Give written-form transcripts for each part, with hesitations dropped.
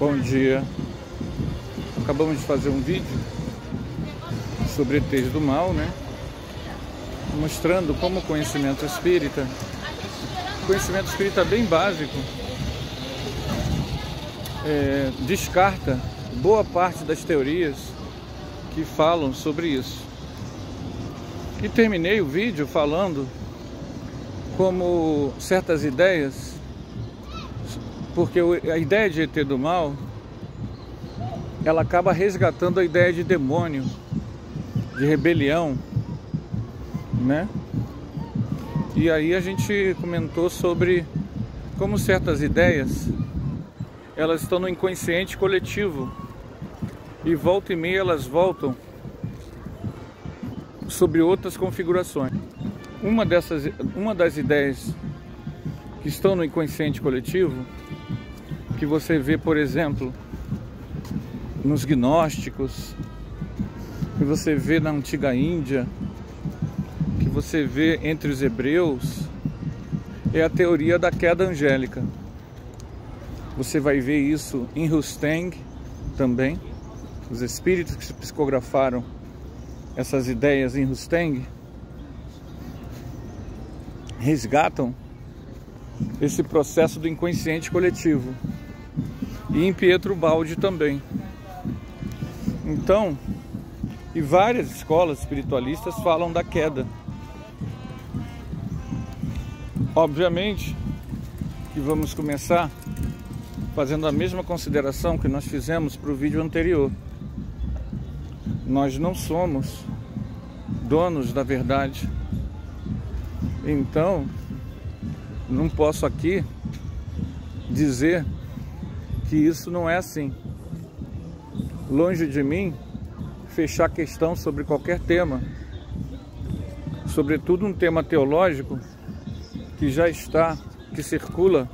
Bom dia. Acabamos de fazer um vídeo sobre ETs do mal, né? Mostrando como o conhecimento espírita bem básico, descarta boa parte das teorias que falam sobre isso. E terminei o vídeo falando como certas ideias, porque a ideia de ET do mal, ela acaba resgatando a ideia de demônio, de rebelião, né? E aí a gente comentou sobre como certas ideias, elas estão no inconsciente coletivo, e volta e meia elas voltam sobre outras configurações. Uma das ideias que estão no inconsciente coletivo, que você vê, por exemplo, nos gnósticos, que você vê na antiga Índia, que você vê entre os hebreus, é a teoria da queda angélica. Você vai ver isso em Rustang também. Os espíritos que se psicografaram essas ideias em Rustang resgatam esse processo do inconsciente coletivo, e em Pietro Baldi também. Então, e várias escolas espiritualistas falam da queda. Obviamente que vamos começar fazendo a mesma consideração que nós fizemos para o vídeo anterior. Nós não somos donos da verdade. Então, não posso aqui dizer que isso não é assim. Longe de mim fechar questão sobre qualquer tema, sobretudo um tema teológico que circula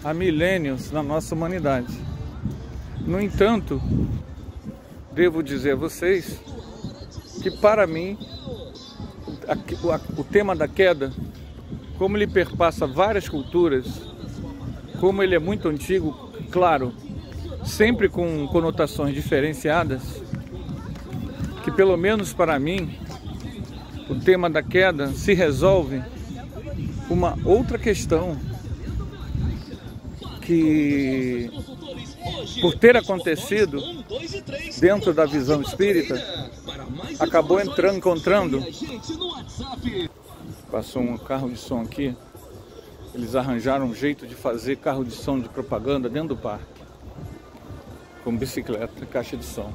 há milênios na nossa humanidade. No entanto, devo dizer a vocês que, para mim, o tema da queda, como ele perpassa várias culturas, como ele é muito antigo, claro, sempre com conotações diferenciadas, que pelo menos para mim, o tema da queda se resolve com uma outra questão que, por ter acontecido dentro da visão espírita, acabou encontrando. Passou um carro de som aqui. Eles arranjaram um jeito de fazer carro de som de propaganda dentro do parque, com bicicleta, caixa de som.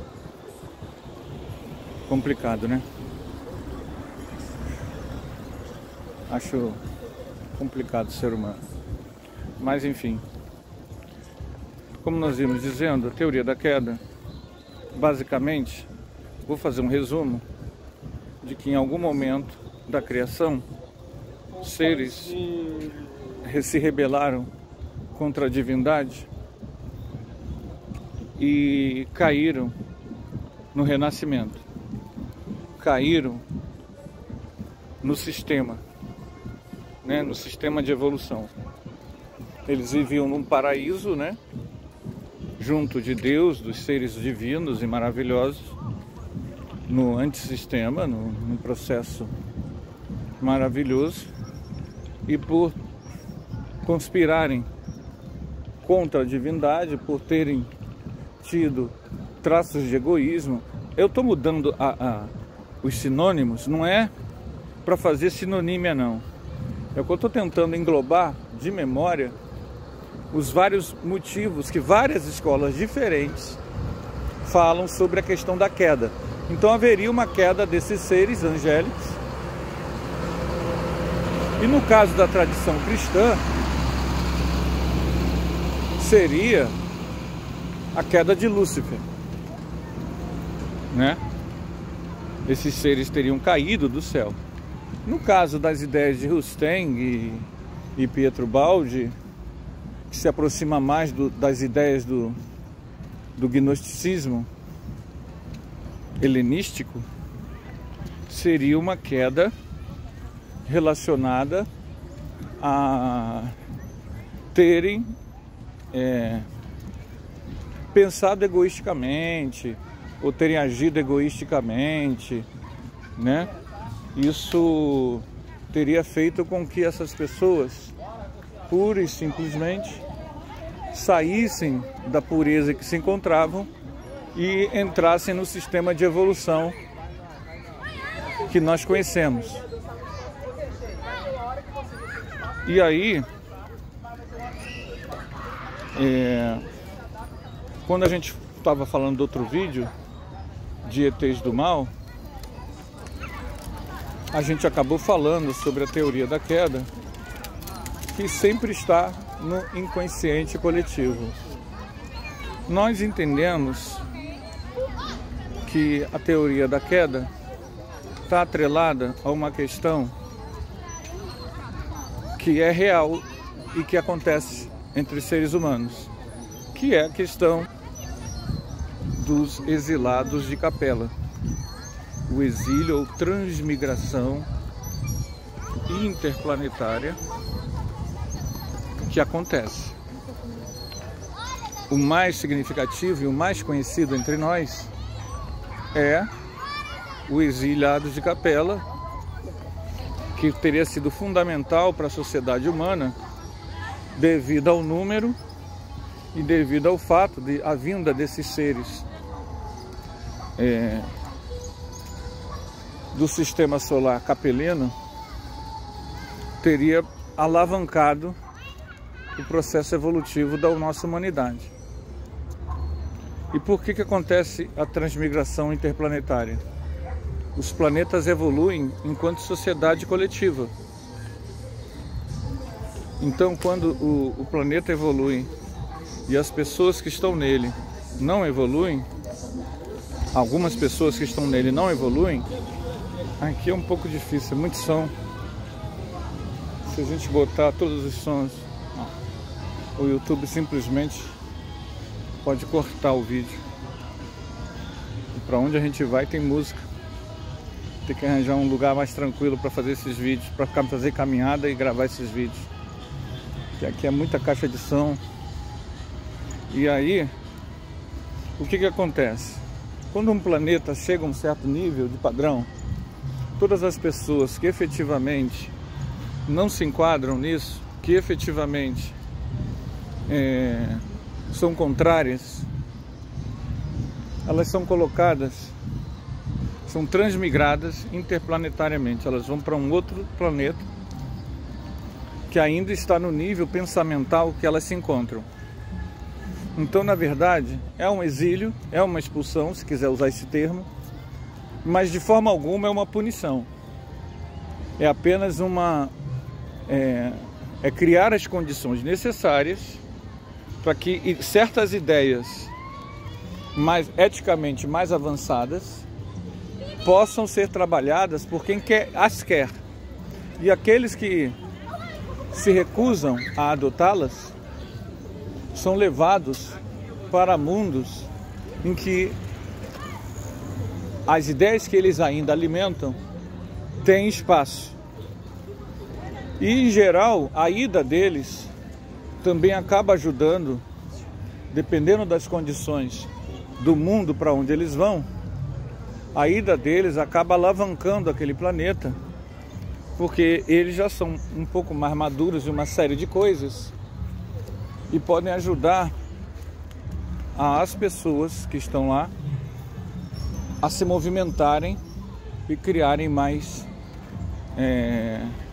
Complicado, né? Acho complicado o ser humano. Mas enfim, como nós íamos dizendo, a teoria da queda, basicamente, vou fazer um resumo de que em algum momento da criação, seres se rebelaram contra a divindade e caíram no renascimento, caíram no sistema, né, no sistema de evolução. Eles viviam num paraíso, né, junto de Deus, dos seres divinos e maravilhosos, no antissistema, num processo maravilhoso, e por conspirarem contra a divindade, por terem tido traços de egoísmo. Eu estou mudando os sinônimos, não é para fazer sinonímia, não. É que eu estou tentando englobar de memória os vários motivos que várias escolas diferentes falam sobre a questão da queda. Então haveria uma queda desses seres angélicos. E no caso da tradição cristã, seria a queda de Lúcifer, né? Esses seres teriam caído do céu. No caso das ideias de Rustang e Pietro Baldi, que se aproxima mais das ideias do gnosticismo helenístico, seria uma queda relacionada a terem pensado egoisticamente ou terem agido egoisticamente, né? Isso teria feito com que essas pessoas, pura e simplesmente, saíssem da pureza que se encontravam e entrassem no sistema de evolução que nós conhecemos. E aí, quando a gente estava falando do outro vídeo de ETs do mal, a gente acabou falando sobre a teoria da queda, que sempre está no inconsciente coletivo. Nós entendemos que a teoria da queda está atrelada a uma questão que é real e que acontece entre seres humanos, que é a questão dos exilados de capela, o exílio ou transmigração interplanetária que acontece. O mais significativo e o mais conhecido entre nós é o exilado de capela, que teria sido fundamental para a sociedade humana devido ao número e devido ao fato de a vinda desses seres do sistema solar capelino teria alavancado o processo evolutivo da nossa humanidade. E por que acontece a transmigração interplanetária? Os planetas evoluem enquanto sociedade coletiva. Então, quando o planeta evolui e as pessoas que estão nele não evoluem, algumas pessoas que estão nele não evoluem, aqui é um pouco difícil, é muito som. Se a gente botar todos os sons, o YouTube simplesmente pode cortar o vídeo. E para onde a gente vai tem música. Tem que arranjar um lugar mais tranquilo para fazer esses vídeos, para fazer caminhada e gravar esses vídeos. Porque aqui é muita caixa de som. E aí, o que acontece? Quando um planeta chega a um certo nível de padrão, todas as pessoas que efetivamente não se enquadram nisso, que efetivamente são contrárias, elas são colocadas, são transmigradas interplanetariamente. Elas vão para um outro planeta que ainda está no nível pensamental que elas se encontram. Então, na verdade, é um exílio, é uma expulsão, se quiser usar esse termo, mas de forma alguma é uma punição. É apenas criar as condições necessárias para que certas ideias eticamente mais avançadas possam ser trabalhadas por quem as quer. E aqueles que se recusam a adotá-las são levados para mundos em que as ideias que eles ainda alimentam têm espaço. E, em geral, a ida deles também acaba ajudando, dependendo das condições do mundo para onde eles vão, a ida deles acaba alavancando aquele planeta, porque eles já são um pouco mais maduros em uma série de coisas e podem ajudar as pessoas que estão lá a se movimentarem e criarem mais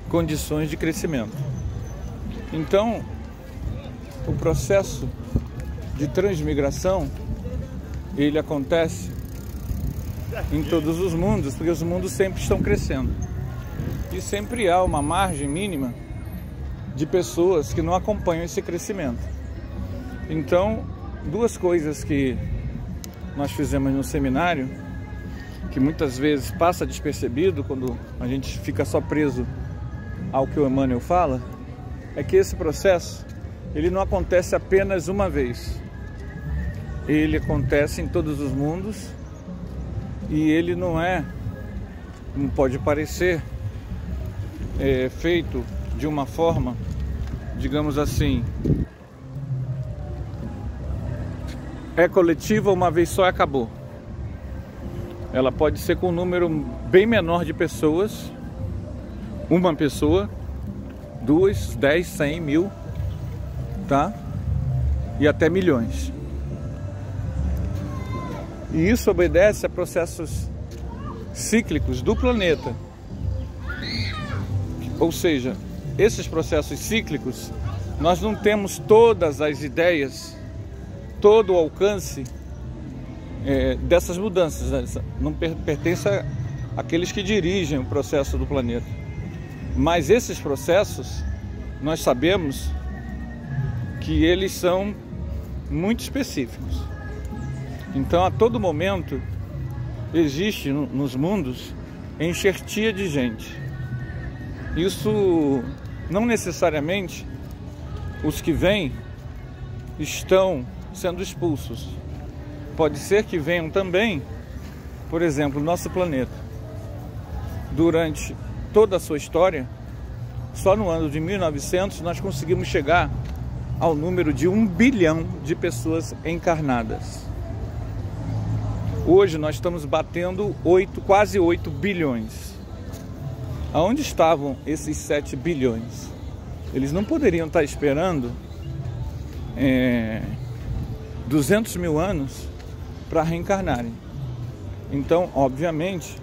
condições de crescimento. Então, o processo de transmigração, ele acontece em todos os mundos, porque os mundos sempre estão crescendo. E sempre há uma margem mínima de pessoas que não acompanham esse crescimento. Então, duas coisas que nós fizemos no seminário, que muitas vezes passa despercebido quando a gente fica só preso ao que o Emmanuel fala, é que esse processo, ele não acontece apenas uma vez. Ele acontece em todos os mundos e ele não pode parecer feito de uma forma, digamos assim, é coletiva uma vez só e acabou. Ela pode ser com um número bem menor de pessoas, uma pessoa, 2, 10, 100, 1000, tá? E até milhões. E isso obedece a processos cíclicos do planeta. Ou seja, esses processos cíclicos, nós não temos todas as ideias, todo o alcance dessas mudanças. Não pertence àqueles que dirigem o processo do planeta. Mas esses processos, nós sabemos que eles são muito específicos. Então, a todo momento, existe nos mundos enxertia de gente. Isso não necessariamente os que vêm estão sendo expulsos. Pode ser que venham também, por exemplo, o nosso planeta. Durante toda a sua história, só no ano de 1900 nós conseguimos chegar ao número de 1 bilhão de pessoas encarnadas. Hoje nós estamos batendo quase 8 bilhões. Aonde estavam esses 7 bilhões? Eles não poderiam estar esperando 200 mil anos para reencarnarem. Então, obviamente,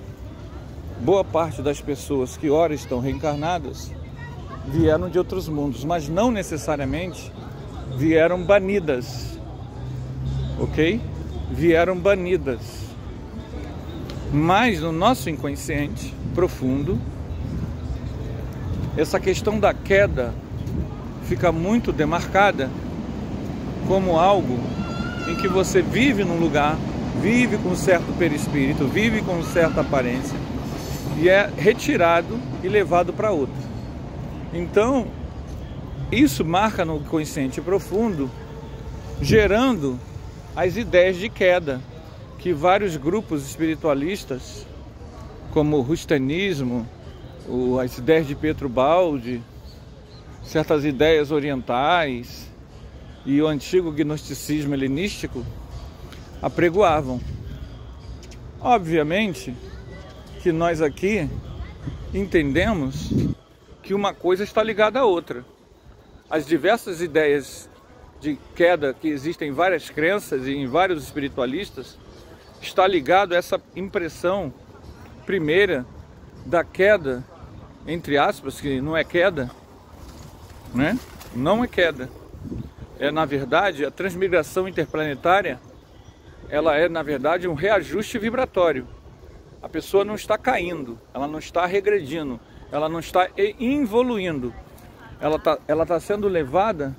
boa parte das pessoas que ora estão reencarnadas vieram de outros mundos, mas não necessariamente vieram banidas, ok? Vieram banidas. Mas no nosso inconsciente profundo, essa questão da queda fica muito demarcada como algo em que você vive num lugar, vive com um certo perispírito, vive com certa aparência e é retirado e levado para outro. Então, isso marca no consciente profundo, gerando as ideias de queda que vários grupos espiritualistas, como o rustanismo, as ideias de Pietro Baldi, certas ideias orientais e o antigo gnosticismo helenístico apregoavam. Obviamente que nós aqui entendemos que uma coisa está ligada à outra. As diversas ideias de queda que existem em várias crenças e em vários espiritualistas está ligado a essa impressão primeira da queda, entre aspas, que não é queda, né? Não é queda. É, na verdade, a transmigração interplanetária, ela é, na verdade, um reajuste vibratório. A pessoa não está caindo, ela não está regredindo, ela não está evoluindo. Ela tá sendo levada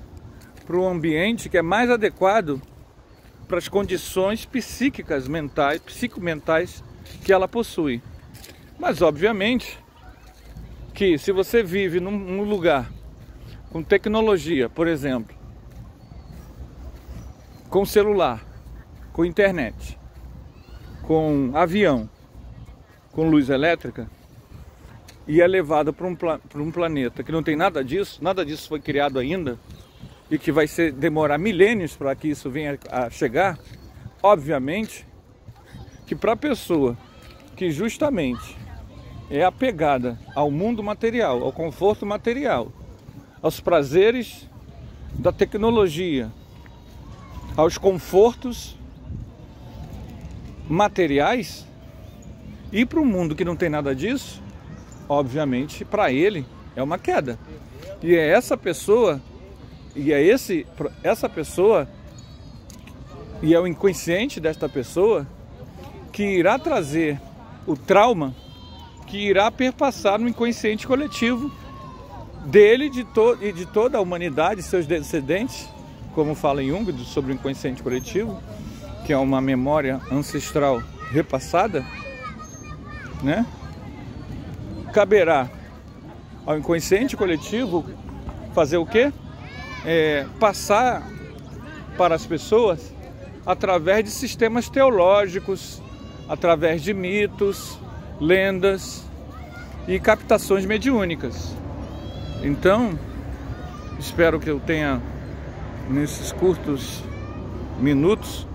para um ambiente que é mais adequado para as condições psíquicas, psicomentais que ela possui. Mas, obviamente, que se você vive num lugar com tecnologia, por exemplo, com celular, com internet, com avião, com luz elétrica, e é levado para um planeta que não tem nada disso foi criado ainda, e que vai demorar milênios para que isso venha a chegar, obviamente que para a pessoa que justamente é apegada ao mundo material, ao conforto material, aos prazeres da tecnologia, aos confortos materiais, e para um mundo que não tem nada disso, obviamente para ele é uma queda. E é essa pessoa, e é essa pessoa, e é o inconsciente desta pessoa que irá trazer o trauma, que irá perpassar no inconsciente coletivo dele e de toda a humanidade, seus descendentes, como fala Jung sobre o inconsciente coletivo, que é uma memória ancestral repassada, né? Caberá ao inconsciente coletivo fazer o quê? Passar para as pessoas através de sistemas teológicos, através de mitos, lendas e captações mediúnicas. Então, espero que eu tenha, nesses curtos minutos,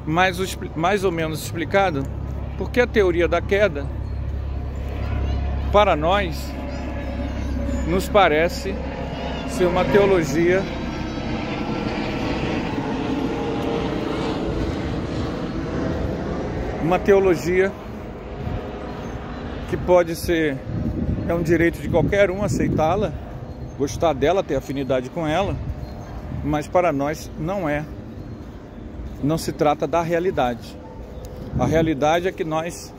mais ou menos explicado porque a teoria da queda, para nós, nos parece ser uma teologia que pode ser, é um direito de qualquer um aceitá-la, gostar dela, ter afinidade com ela, mas para nós não é. Não se trata da realidade. A realidade é que nós,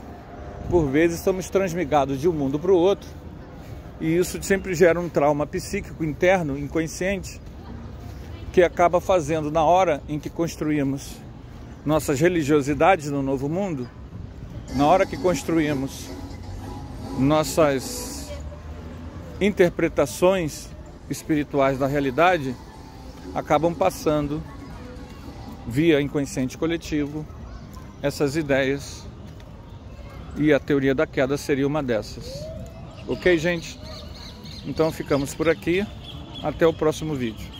por vezes, estamos transmigrados de um mundo para o outro, e isso sempre gera um trauma psíquico interno, inconsciente, que acaba fazendo, na hora em que construímos nossas religiosidades no novo mundo, na hora que construímos nossas interpretações espirituais da realidade, acabam passando via inconsciente coletivo essas ideias, e a teoria da queda seria uma dessas. Ok, gente? Então ficamos por aqui. Até o próximo vídeo.